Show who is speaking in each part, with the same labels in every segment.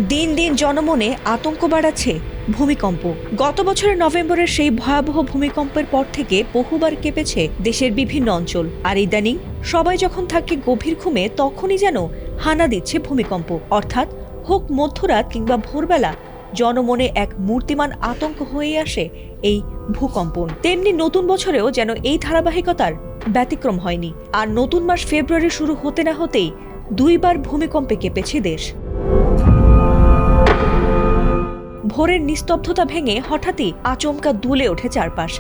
Speaker 1: দিন দিন জনমনে আতঙ্ক বাড়াচ্ছে ভূমিকম্প। গত বছরের নভেম্বরের সেই ভয়াবহ ভূমিকম্পের পর থেকে বহুবার কেঁপেছে দেশের বিভিন্ন অঞ্চল। আর ইদানিং সবাই যখন থাকে গভীর ঘুমে, তখনই যেন হানা দিচ্ছে ভূমিকম্প। অর্থাৎ হোক মধ্যরাত কিংবা ভোরবেলা, জনমনে এক মূর্তিমান আতঙ্ক হয়ে আসে এই ভূকম্পন। তেমনি নতুন বছরেও যেন এই ধারাবাহিকতার ব্যতিক্রম হয়নি। আর নতুন মাস ফেব্রুয়ারি শুরু হতে না হতেই দুইবার ভূমিকম্পে কেঁপেছে দেশ। ভোরের নিস্তব্ধতা ভেঙে হঠাৎই আচমকা দুলে ওঠে চারপাশ,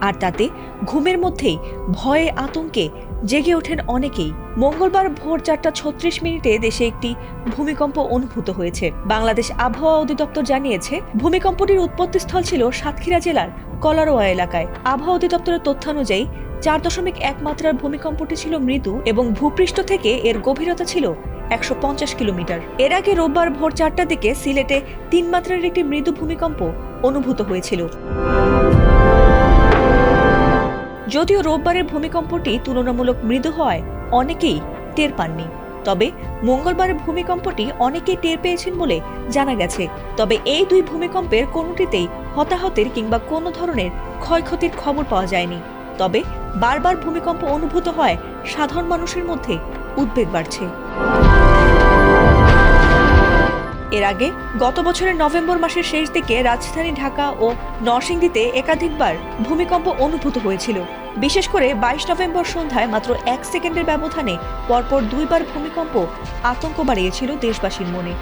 Speaker 1: আর তাতে ঘুমের মধ্যেই ভয়ে আতঙ্কে জেগে ওঠেন অনেকেই। মঙ্গলবার ভোর 4:36 দেশে একটি ভূমিকম্প অনুভূত হয়েছে। বাংলাদেশ আবহাওয়া অধিদপ্তর জানিয়েছে, ভূমিকম্পটির উৎপত্তিস্থল ছিল সাতক্ষীরা জেলার কলারোয়া এলাকায়। আবহাওয়া অধিদপ্তরের তথ্যানুযায়ী 4.1 মাত্রার ভূমিকম্পটি ছিল মৃদু এবং ভূপৃষ্ঠ থেকে এর গভীরতা ছিল 150 কিলোমিটার। এর আগে রোববার ভোর 4টার দিকে সিলেটে 3 মাত্রার একটি মৃদু ভূমিকম্প অনুভূত হয়েছিল। যদিও রোববারের ভূমিকম্পটি তুলনামূলক মৃদু হওয়ায় অনেকেই টের পাননি, তবে মঙ্গলবারের ভূমিকম্পটি অনেকেই টের পেয়েছেন বলে জানা গেছে। তবে এই দুই ভূমিকম্পের কোনোটিতেই হতাহতের কিংবা কোনো ধরনের ক্ষয়ক্ষতির খবর পাওয়া যায়নি। তবে বারবার ভূমিকম্প অনুভূত হয় সাধারণ মানুষের মধ্যে উদ্বেগ বাড়ছে। এর আগে গত বছরের নভেম্বর মাসের শেষ দিকে রাজধানী ঢাকা ও নরসিংদীতে একাধিকবার ভূমিকম্প অনুভূত হয়েছিল। বিশেষ করে 22 নভেম্বর সন্ধ্যায় মাত্র 1 সেকেন্ডের ব্যবধানে পরপর দুইবার ভূমিকম্প আতঙ্ক বাড়িয়েছিল দেশবাসীর মনে।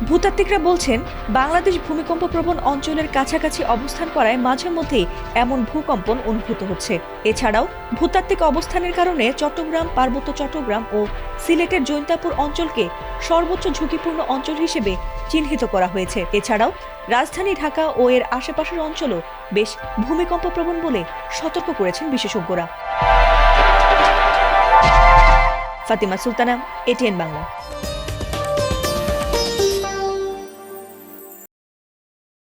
Speaker 1: ভূতাত্ত্বিকরা বলছেন, বাংলাদেশ ভূমিকম্প প্রবণ অঞ্চলের কাছাকাছি অবস্থান করায় মাঝে মধ্যেই এমন ভূকম্পন অনুভূত হচ্ছে। এছাড়াও ভূতাত্ত্বিক অবস্থানের কারণে চট্টগ্রাম, পার্বত্য চট্টগ্রাম ও সিলেটের জৈন্তাপুর অঞ্চলকে সর্বোচ্চ ঝুঁকিপূর্ণ অঞ্চল হিসেবে চিহ্নিত করা হয়েছে। এছাড়াও রাজধানী ঢাকা ও এর আশেপাশের অঞ্চলও বেশ ভূমিকম্প প্রবণ বলে সতর্ক করেছেন বিশেষজ্ঞরা। ফাতিমা সুলতানা, এটিএন বাংলা।